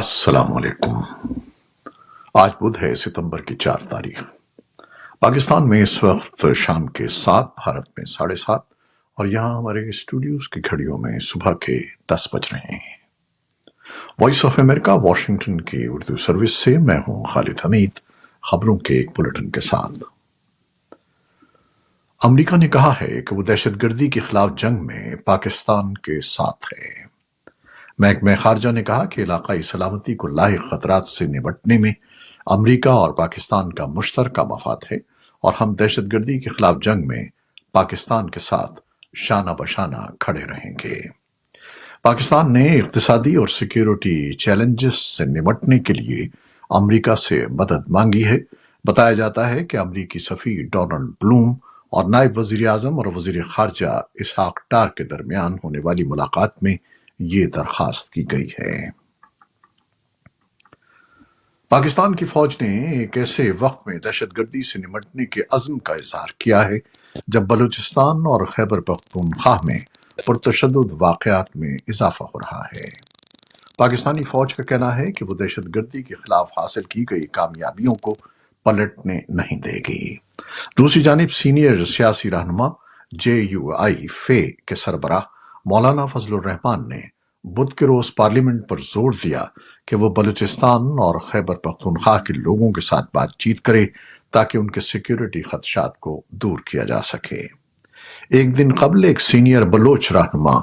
السلام علیکم۔ آج بدھ ہے، ستمبر کی 4 تاریخ۔ پاکستان میں اس وقت شام کے 7، بھارت میں 7:30، اور یہاں ہمارے اسٹوڈیوز کی گھڑیوں میں صبح کے 10 بج رہے ہیں۔ وائس آف امریکہ واشنگٹن کی اردو سروس سے میں ہوں خالد حمید، خبروں کے ایک بلٹن کے ساتھ۔ امریکہ نے کہا ہے کہ وہ دہشت گردی کے خلاف جنگ میں پاکستان کے ساتھ ہے۔ محکمہ خارجہ نے کہا کہ علاقائی سلامتی کو لاحق خطرات سے نمٹنے میں امریکہ اور پاکستان کا مشترکہ مفاد ہے، اور ہم دہشت گردی کے خلاف جنگ میں پاکستان کے ساتھ شانہ بشانہ کھڑے رہیں گے۔ پاکستان نے اقتصادی اور سیکیورٹی چیلنجز سے نمٹنے کے لیے امریکہ سے مدد مانگی ہے۔ بتایا جاتا ہے کہ امریکی سفیر ڈونلڈ بلوم اور نائب وزیر اعظم اور وزیر خارجہ اسحاق ڈار کے درمیان ہونے والی ملاقات میں یہ درخواست کی گئی ہے۔ پاکستان کی فوج نے ایک ایسے وقت میں دہشت گردی سے نمٹنے کے عزم کا اظہار کیا ہے جب بلوچستان اور خیبر پختونخوا میں پرتشدد واقعات میں اضافہ ہو رہا ہے۔ پاکستانی فوج کا کہنا ہے کہ وہ دہشت گردی کے خلاف حاصل کی گئی کامیابیوں کو پلٹنے نہیں دے گی۔ دوسری جانب سینئر سیاسی رہنما JUI فے کے سربراہ مولانا فضل الرحمان نے بدھ کے روز پارلیمنٹ پر زور دیا کہ وہ بلوچستان اور خیبر پختونخوا کے لوگوں کے ساتھ بات چیت کرے تاکہ ان کے سیکیورٹی خدشات کو دور کیا جا سکے۔ ایک دن قبل ایک سینئر بلوچ رہنما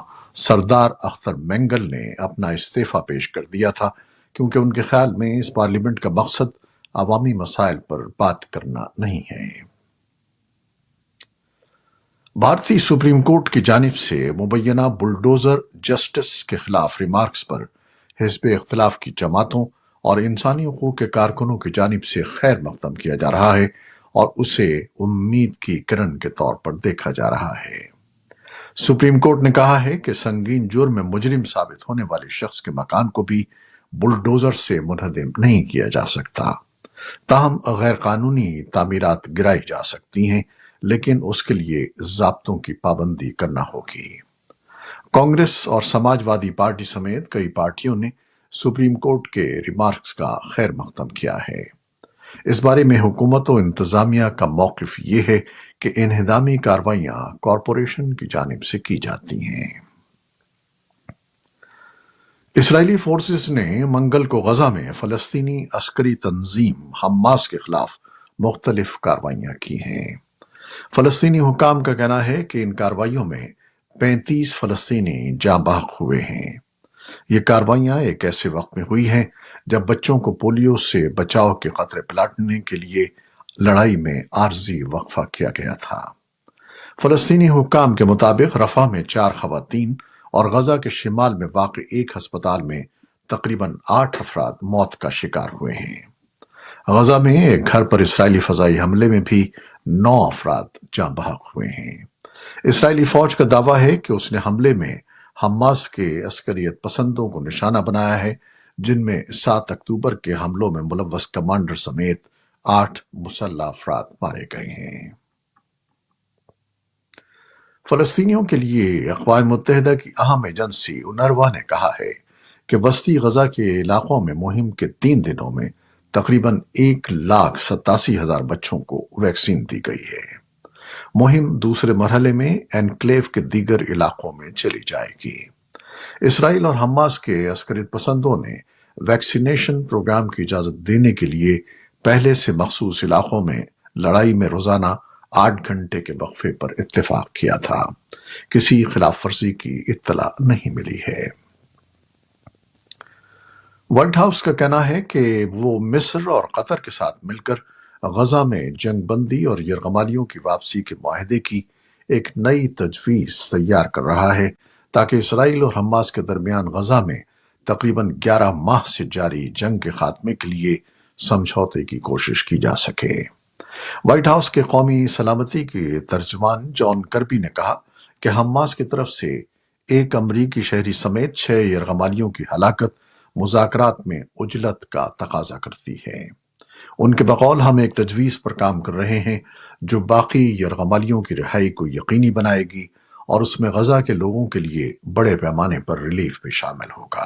سردار اختر مینگل نے اپنا استعفیٰ پیش کر دیا تھا، کیونکہ ان کے خیال میں اس پارلیمنٹ کا مقصد عوامی مسائل پر بات کرنا نہیں ہے۔ بھارتی سپریم کورٹ کی جانب سے مبینہ بلڈوزر جسٹس کے خلاف ریمارکس پر حزب اختلاف کی جماعتوں اور انسانی حقوق کے کارکنوں کی جانب سے خیر مقدم کیا جا رہا ہے، اور اسے امید کی کرن کے طور پر دیکھا جا رہا ہے۔ سپریم کورٹ نے کہا ہے کہ سنگین جرم میں مجرم ثابت ہونے والے شخص کے مکان کو بھی بلڈوزر سے منہدم نہیں کیا جا سکتا۔ تاہم غیر قانونی تعمیرات گرائی جا سکتی ہیں، لیکن اس کے لیے ضابطوں کی پابندی کرنا ہوگی۔ کانگریس اور سماجوادی پارٹی سمیت کئی پارٹیوں نے سپریم کورٹ کے ریمارکس کا خیر مقدم کیا ہے۔ اس بارے میں حکومت و انتظامیہ کا موقف یہ ہے کہ انہدامی کارروائیاں کارپوریشن کی جانب سے کی جاتی ہیں۔ اسرائیلی فورسز نے منگل کو غزہ میں فلسطینی عسکری تنظیم حماس کے خلاف مختلف کارروائیاں کی ہیں۔ فلسطینی حکام کا کہنا ہے کہ ان کارروائیوں میں 35 فلسطینی جاں بحق ہوئے ہیں۔ یہ کارروائیاں ایک ایسے وقت میں ہوئی ہیں جب بچوں کو پولیو سے بچاؤ کے قطرے پلانے کے لیے لڑائی میں عارضی وقفہ کیا گیا تھا۔ فلسطینی حکام کے مطابق رفح میں 4 خواتین اور غزہ کے شمال میں واقع ایک ہسپتال میں تقریباً 8 افراد موت کا شکار ہوئے ہیں۔ غزہ میں ایک گھر پر اسرائیلی فضائی حملے میں بھی 9 افراد جاں بحق ہوئے ہیں۔ اسرائیلی فوج کا دعویٰ ہے کہ اس نے حملے میں حماس کے عسکریت پسندوں کو نشانہ بنایا ہے، جن میں 7 اکتوبر کے حملوں میں ملوث کمانڈر سمیت 8 مسلح افراد مارے گئے ہیں۔ فلسطینیوں کے لیے اقوام متحدہ کی اہم ایجنسی اونروا نے کہا ہے کہ وسطی غزہ کے علاقوں میں مہم کے 3 دنوں میں تقریباً 1,87,000 بچوں کو ویکسین دی گئی ہے۔ مہم دوسرے مرحلے میں انکلیو کے دیگر علاقوں میں چلی جائے گی۔ اسرائیل اور حماس کے عسکریت پسندوں نے ویکسینیشن پروگرام کی اجازت دینے کے لیے پہلے سے مخصوص علاقوں میں لڑائی میں روزانہ 8 گھنٹے کے وقفے پر اتفاق کیا تھا۔ کسی خلاف ورزی کی اطلاع نہیں ملی ہے۔ وائٹ ہاؤس کا کہنا ہے کہ وہ مصر اور قطر کے ساتھ مل کر غزہ میں جنگ بندی اور یرغمالیوں کی واپسی کے معاہدے کی ایک نئی تجویز تیار کر رہا ہے، تاکہ اسرائیل اور حماس کے درمیان غزہ میں تقریباً 11 ماہ سے جاری جنگ کے خاتمے کے لیے سمجھوتے کی کوشش کی جا سکے۔ وائٹ ہاؤس کے قومی سلامتی کے ترجمان جان کربی نے کہا کہ حماس کی طرف سے ایک امریکی شہری سمیت 6 یرغمالیوں کی ہلاکت مذاکرات میں عجلت کا تقاضا کرتی ہے۔ ان کے بقول ہم ایک تجویز پر کام کر رہے ہیں جو باقی یرغمالیوں کی رہائی کو یقینی بنائے گی، اور اس میں غزہ کے لوگوں کے لیے بڑے پیمانے پر ریلیف بھی شامل ہوگا۔